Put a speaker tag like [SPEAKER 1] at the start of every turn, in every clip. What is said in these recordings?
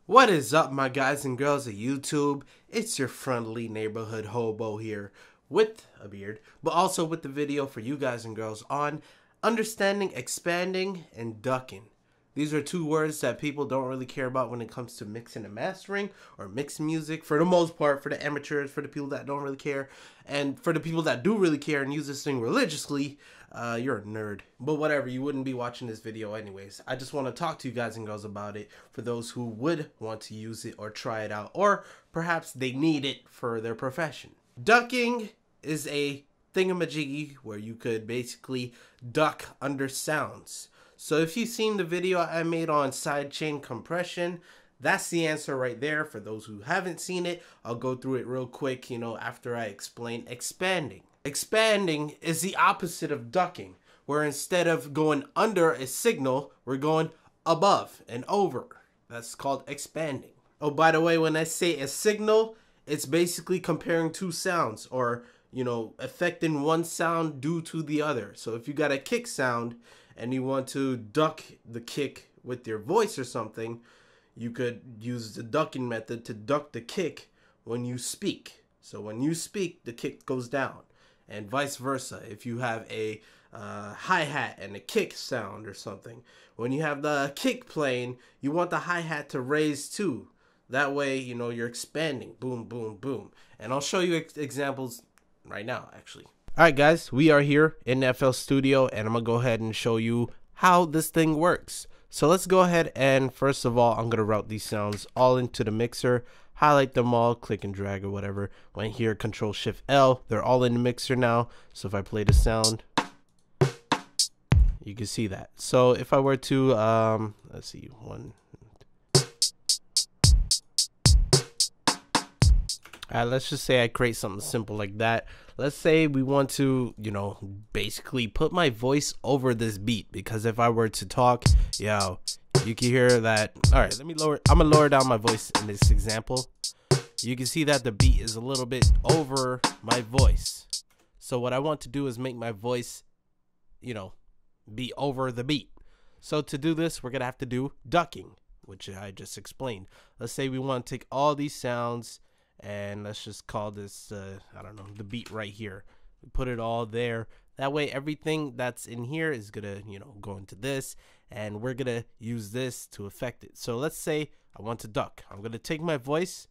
[SPEAKER 1] What is up, my guys and girls of YouTube? It's your friendly neighborhood hobo here with a beard, but also with the video for you guys and girls on understanding, expanding, and ducking. These are two words that people don't really care about when it comes to mixing and mastering or mixing music, for the most part, for the amateurs, for the people that don't really care, and for the people that do really care and use this thing religiously, you're a nerd. But whatever, you wouldn't be watching this video anyways. I just want to talk to you guys and girls about it for those who would want to use it or try it out, or perhaps they need it for their profession. Ducking is a thingamajiggy where you could basically duck under sounds. So if you've seen the video I made on sidechain compression, that's the answer right there. For those who haven't seen it, I'll go through it real quick, after I explain expanding. Expanding is the opposite of ducking, where instead of going under a signal, we're going above and over. That's called expanding. Oh, by the way, when I say a signal, it's basically comparing two sounds, or affecting one sound due to the other. So if you got a kick sound and you want to duck the kick with your voice or something, you could use the ducking method to duck the kick when you speak. So when you speak, the kick goes down, and vice versa. If you have a hi-hat and a kick sound or something, when you have the kick playing, you want the hi-hat to raise too. That way, you're expanding. Boom, boom, boom. And I'll show you examples right now, actually. Alright guys, we are here in FL Studio, and I'm going to go ahead and show you how this thing works. So let's go ahead, and first of all, I'm going to route these sounds all into the mixer, highlight them all, click and drag or whatever. When here, Control-Shift-L, they're all in the mixer now. So if I play the sound, you can see that. So if I were to, let's see, let's just say I create something simple like that. Let's say we want to, basically put my voice over this beat, because if I were to talk, you can hear that. All right, I'm gonna lower down my voice in this example. You can see that the beat is a little bit over my voice. So what I want to do is make my voice, be over the beat. So to do this, we're gonna have to do ducking, which I just explained. Let's say we want to take all these sounds, and let's just call this I don't know, the beat right here. We put it all there. That way everything that's in here is gonna go into this, and we're gonna use this to affect it. So let's say I want to duck. I'm gonna take my voice,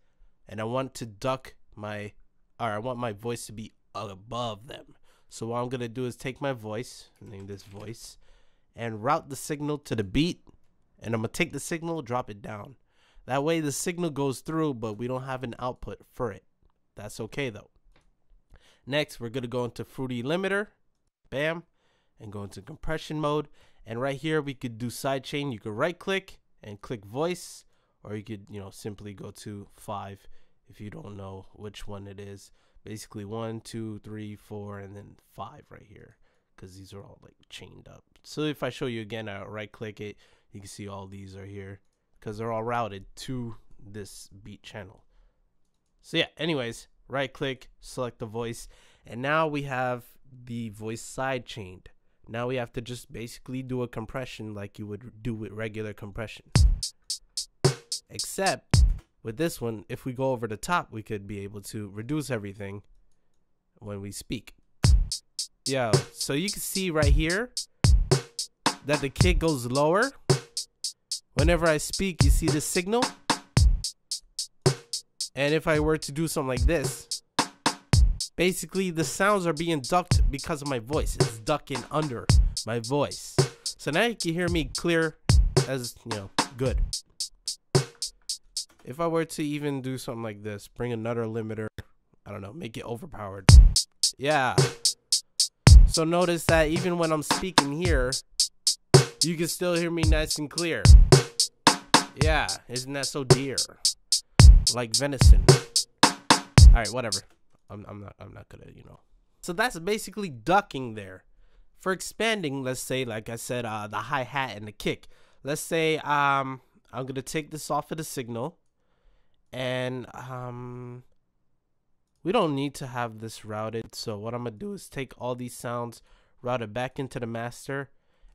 [SPEAKER 1] and I want to duck I want my voice to be above them. So what I'm gonna do is take my voice, name this voice, and route the signal to the beat, and I'm gonna take the signal, drop it down. That way the signal goes through, but we don't have an output for it. That's okay though. Next, we're gonna go into Fruity Limiter, bam, and go into compression mode. And right here we could do sidechain. You could right click and click voice, or you could simply go to 5 if you don't know which one it is. Basically 1, 2, 3, 4, and then 5 right here, because these are all like chained up. So if I show you again, I right click it, you can see all these are here, because they're all routed to this beat channel. So yeah, anyways, right click, select the voice, and now we have the voice side chained. Now we have to just basically do a compression like you would do with regular compression. Except with this one, if we go over the top, we could be able to reduce everything when we speak. So you can see right here that the kick goes lower. Whenever I speak, you see the signal. And if I were to do something like this, basically the sounds are being ducked because of my voice. It's ducking under my voice. So now you can hear me clear as, good. If I were to even do something like this, bring another limiter, I don't know, make it overpowered. Yeah. So notice that even when I'm speaking here, you can still hear me nice and clear. Yeah, isn't that so dear? Like venison. All right, whatever. I'm not gonna, So that's basically ducking there. For expanding, let's say, like I said, the hi-hat and the kick. Let's say I'm gonna take this off of the signal, and we don't need to have this routed. So what I'm gonna do is take all these sounds, route it back into the master,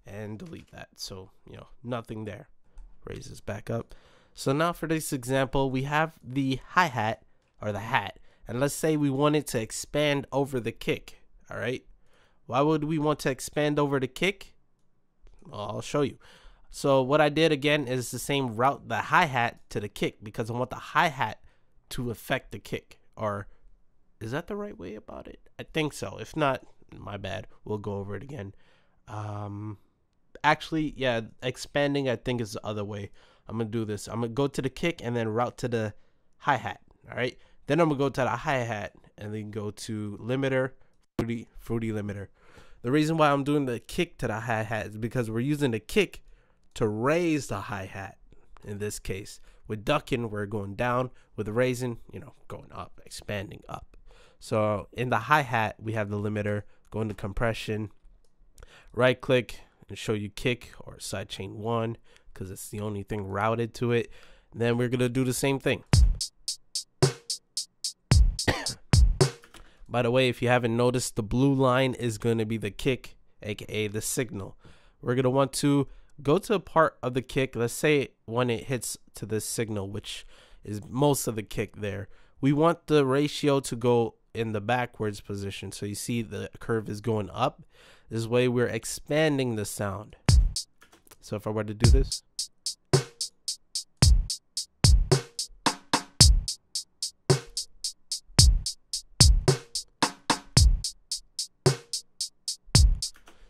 [SPEAKER 1] and delete that. So nothing there. Raise this back up. So now for this example, we have the hi-hat or the hat, and let's say we want it to expand over the kick. All right. Why would we want to expand over the kick? Well, I'll show you. So what I did again is the same route the hi-hat to the kick, because I want the hi-hat to affect the kick. Or is that the right way about it? I think so. If not, my bad. We'll go over it again. Actually, yeah, expanding I think is the other way. I'm gonna do this. I'm gonna go to the kick and then route to the hi-hat. All right. Then I'm gonna go to the hi-hat and then go to limiter, fruity limiter. The reason why I'm doing the kick to the hi-hat is because we're using the kick to raise the hi-hat. In this case, with ducking, we're going down. With raising, going up, expanding up. So in the hi-hat, we have the limiter, go into compression, right click and show you kick or sidechain 1 because it's the only thing routed to it. And then we're going to do the same thing. By the way, if you haven't noticed, the blue line is going to be the kick, aka the signal. We're going to want to go to a part of the kick. Let's say when it hits to this signal, which is most of the kick there. We want the ratio to go in the backwards position. So you see the curve is going up. This way we're expanding the sound. So if I were to do this.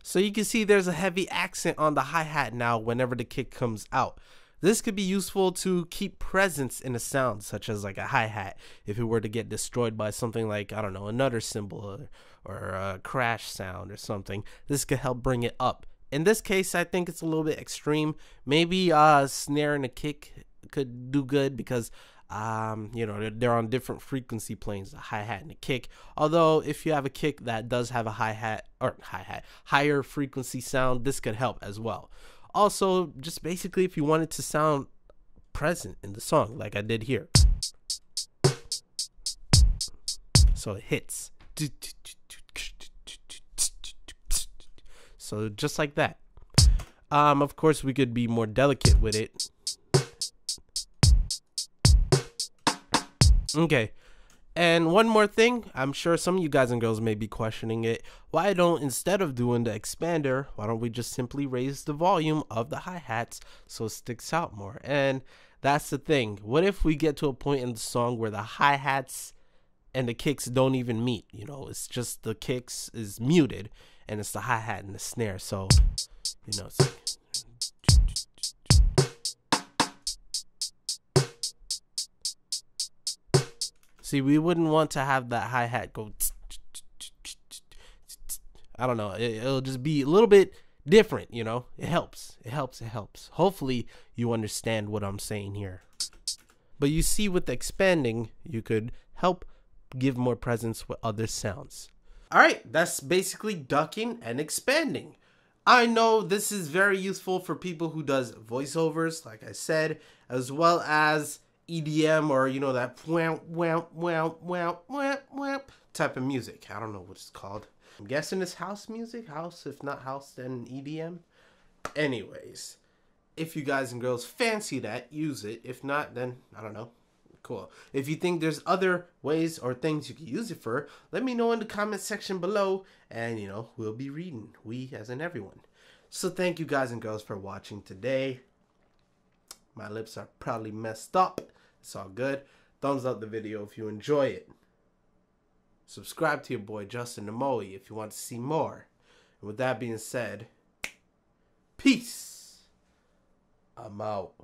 [SPEAKER 1] So you can see there's a heavy accent on the hi-hat now whenever the kick comes out. This could be useful to keep presence in a sound, such as like a hi-hat. If it were to get destroyed by something like, I don't know, another cymbal or a crash sound or something, this could help bring it up. In this case, I think it's a little bit extreme. Maybe snare and a kick could do good because they're on different frequency planes, the hi-hat and the kick. Although if you have a kick that does have a higher frequency sound, this could help as well. Also, just basically if you want it to sound present in the song like I did here. So it hits. So just like that. Of course we could be more delicate with it. Okay, and one more thing, I'm sure some of you guys and girls may be questioning it. Why don't, instead of doing the expander, why don't we just simply raise the volume of the hi-hats so it sticks out more? And that's the thing. What if we get to a point in the song where the hi-hats and the kicks don't even meet? It's just the kicks is muted and it's the hi-hat and the snare. So, it's like, see, we wouldn't want to have that hi-hat go. I don't know. It'll just be a little bit different, It helps. It helps. It helps. Hopefully you understand what I'm saying here. But you see, with expanding, you could help give more presence with other sounds. All right, that's basically ducking and expanding. I know this is very useful for people who does voiceovers, like I said, as well as EDM or that type of music. I don't know what it's called. I'm guessing it's house music. House, if not house, then EDM. Anyways, if you guys and girls fancy that, use it. If not, then I don't know. Cool. If you think there's other ways or things you can use it for, let me know in the comment section below, and we'll be reading. We as in everyone. So thank you guys and girls for watching today. My lips are probably messed up. It's all good. Thumbs up the video if you enjoy it. Subscribe to your boy Justin Omoi if you want to see more. And with that being said, peace. I'm out.